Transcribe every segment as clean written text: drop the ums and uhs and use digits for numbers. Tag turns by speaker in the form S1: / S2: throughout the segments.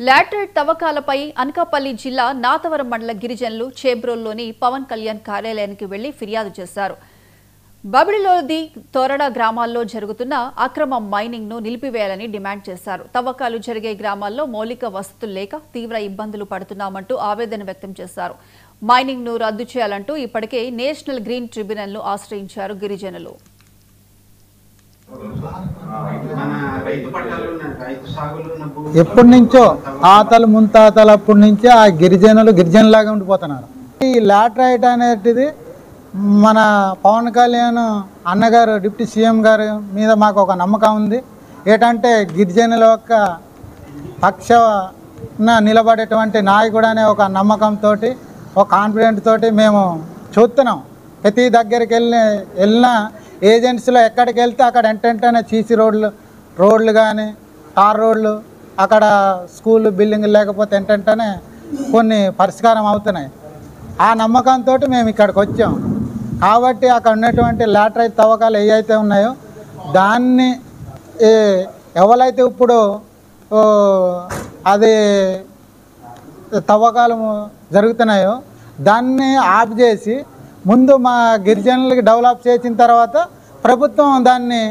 S1: Laterite తవ్వకాలపై Anakapalli జిల్లా నాతవరం మండల గిరిజనులు చేబ్రోల్లోని పవన్ కళ్యాణ్ కార్యాలయానికి వెళ్లి ఫిర్యాదు చేశారు. బబిడిలోది తోరడ గ్రామాల్లో జరుగుతున్న అక్రమ మైనింగ్ ను నిలిపివేయాలని డిమాండ్ చేశారు. తవ్వకాలు జరిగే గ్రామాల్లో మౌలిక వసతులు లేక తీవ్ర ఇబ్బందులు పడుతున్నామంటూ ఆవేదన వ్యక్తం చేశారు. మైనింగ్ ను రద్దు చేయాలంటూ ఇప్పటికే నేషనల్ గ్రీన్ ట్రిబ్యునల్ ను ఆశ్రయించారు గిరిజనులు.
S2: ఎప్పటి నుంచో తాతలు ముంతాతలు అప్పటి నుంచే ఆ గిరిజనులాగా ఉండిపోతున్నారు. ఈ లాటరైట్ అనేది మన పవన్ కళ్యాణ్ అన్నగారు డిప్యూటీ సీఎం గారి మీద మాకు ఒక నమ్మకం ఉంది. ఏంటంటే గిరిజనుల యొక్క పక్షాన నిలబడేటువంటి నాయకుడు అనే ఒక నమ్మకంతో ఒక కాన్ఫిడెంట్ తోటి మేము చూస్తున్నాం. ప్రతి దగ్గరికి వెళ్ళిన ఏజెన్సీలో ఎక్కడికి వెళ్తే అక్కడ ఎంటెంటనే సీసీ రోడ్లు కానీ తార్ రోడ్లు, అక్కడ స్కూల్ బిల్డింగ్లు లేకపోతే ఎంటెంటనే కొన్ని పరిష్కారం అవుతున్నాయి. ఆ నమ్మకంతో మేము ఇక్కడికి వచ్చాం. కాబట్టి అక్కడ ఉన్నటువంటి లాటరైట్ తవ్వకాలు ఏవైతే ఉన్నాయో దాన్ని ఎవరైతే ఇప్పుడు అది తవ్వకాలు జరుగుతున్నాయో దాన్ని ఆఫ్ చేసి ముందు మా గిరిజనులకి డెవలప్ చేసిన తర్వాత ప్రభుత్వం దాన్ని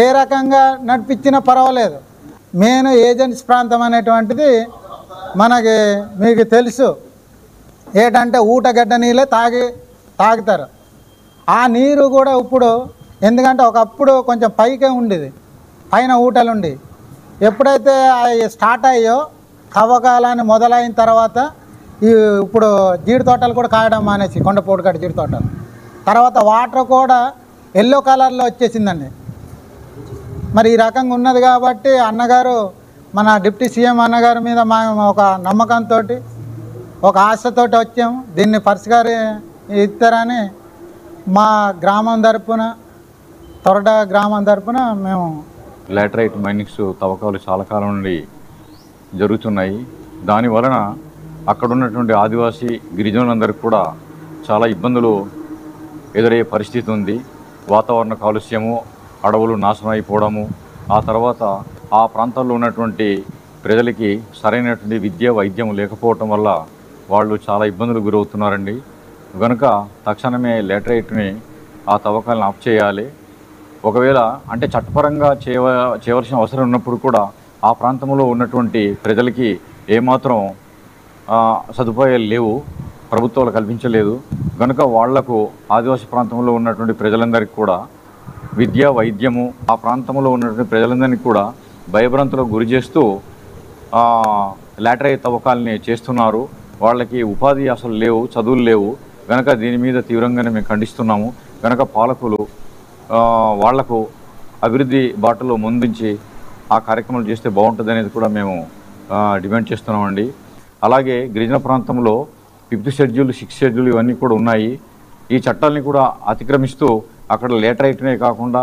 S2: ఏ రకంగా నడిపించినా పర్వాలేదు. మెయిన్ ఏజెన్సీ ప్రాంతం అనేటువంటిది మీకు తెలుసు. ఏంటంటే ఊటగడ్డ నీళ్ళే తాగుతారు. ఆ నీరు కూడా ఇప్పుడు ఎందుకంటే ఒకప్పుడు కొంచెం పైకే ఉండేది, పైన ఊటలు ఉండి ఎప్పుడైతే స్టార్ట్ అయ్యో తవ్వకాలని మొదలైన తర్వాత ఇప్పుడు జీడి తోటలు కూడా కాయడం మానేసి కొండపోటుగడ్డ జీడి తోటలు తర్వాత వాటర్ కూడా ఎల్లో కలర్లో వచ్చేసిందండి. మరి ఈ రకంగా ఉన్నది కాబట్టి అన్నగారు మన డిప్యూటీ సీఎం అన్నగారి మీద మేము ఒక నమ్మకంతో ఒక ఆశతో వచ్చాము. దీన్ని పరిష్కారం ఇస్తారని మా గ్రామం తరపున తొరడ గ్రామం తరపున మేము
S3: లాటరైట్ మైనింగ్స్ తవ్వకాలు చాలా కాలం నుండి జరుగుతున్నాయి. దాని వలన అక్కడ ఉన్నటువంటి ఆదివాసీ గిరిజనులందరికీ కూడా చాలా ఇబ్బందులు ఎదురయ్యే పరిస్థితి ఉంది. వాతావరణ కాలుష్యము, అడవులు నాశనం అయిపోవడము, ఆ తర్వాత ఆ ప్రాంతాల్లో ఉన్నటువంటి ప్రజలకి సరైనటువంటి విద్య వైద్యం లేకపోవటం వల్ల వాళ్ళు చాలా ఇబ్బందులు గురవుతున్నారండి. కనుక తక్షణమే లాటరైట్ని ఆ తవ్వకాలను ఆఫ్ చేయాలి. ఒకవేళ అంటే చట్టపరంగా చేయవలసిన అవసరం ఉన్నప్పుడు కూడా ఆ ప్రాంతంలో ఉన్నటువంటి ప్రజలకి ఏమాత్రం సదుపాయాలు లేవు, ప్రభుత్వాలు కల్పించలేదు. కనుక వాళ్లకు ఆదివాసీ ప్రాంతంలో ఉన్నటువంటి ప్రజలందరికీ కూడా విద్య వైద్యము ఆ ప్రాంతంలో ఉన్నటువంటి ప్రజలందరినీ కూడా భయభ్రాంతులకు గురి చేస్తూ లాటరైట్ తవ్వకాలని చేస్తున్నారు. వాళ్ళకి ఉపాధి అసలు లేవు, చదువులు లేవు. కనుక దీని మీద తీవ్రంగానే మేము ఖండిస్తున్నాము. కనుక పాలకులు వాళ్లకు అభివృద్ధి బాటలో ముందుంచి ఆ కార్యక్రమాలు చేస్తే బాగుంటుంది అనేది కూడా మేము డిమాండ్ చేస్తున్నామండి. అలాగే గిరిజన ప్రాంతంలో 5th షెడ్యూల్ 6th షెడ్యూల్ ఇవన్నీ కూడా ఉన్నాయి. ఈ చట్టాలని కూడా అతిక్రమిస్తూ అక్కడ లాటరైట్నే కాకుండా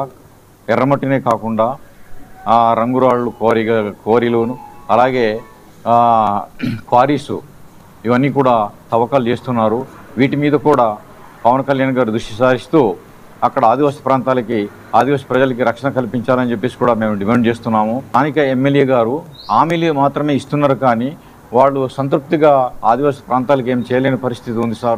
S3: ఎర్రమట్టినే కాకుండా రంగురాళ్ళు కోరీలును అలాగే క్వారీసు ఇవన్నీ కూడా తవ్వకాలు చేస్తున్నారు. వీటి మీద కూడా పవన్ కళ్యాణ్ గారు దృష్టి సారిస్తూ అక్కడ ఆదివాసీ ప్రాంతాలకి ఆదివాసీ ప్రజలకి రక్షణ కల్పించాలని చెప్పేసి కూడా మేము డిమాండ్ చేస్తున్నాము. స్థానిక ఎమ్మెల్యే గారు హామీలు మాత్రమే ఇస్తున్నారు, కానీ వాళ్ళు సంతృప్తిగా ఆదివాసీ ప్రాంతాలకి ఏం చేయలేని పరిస్థితి ఉంది సార్.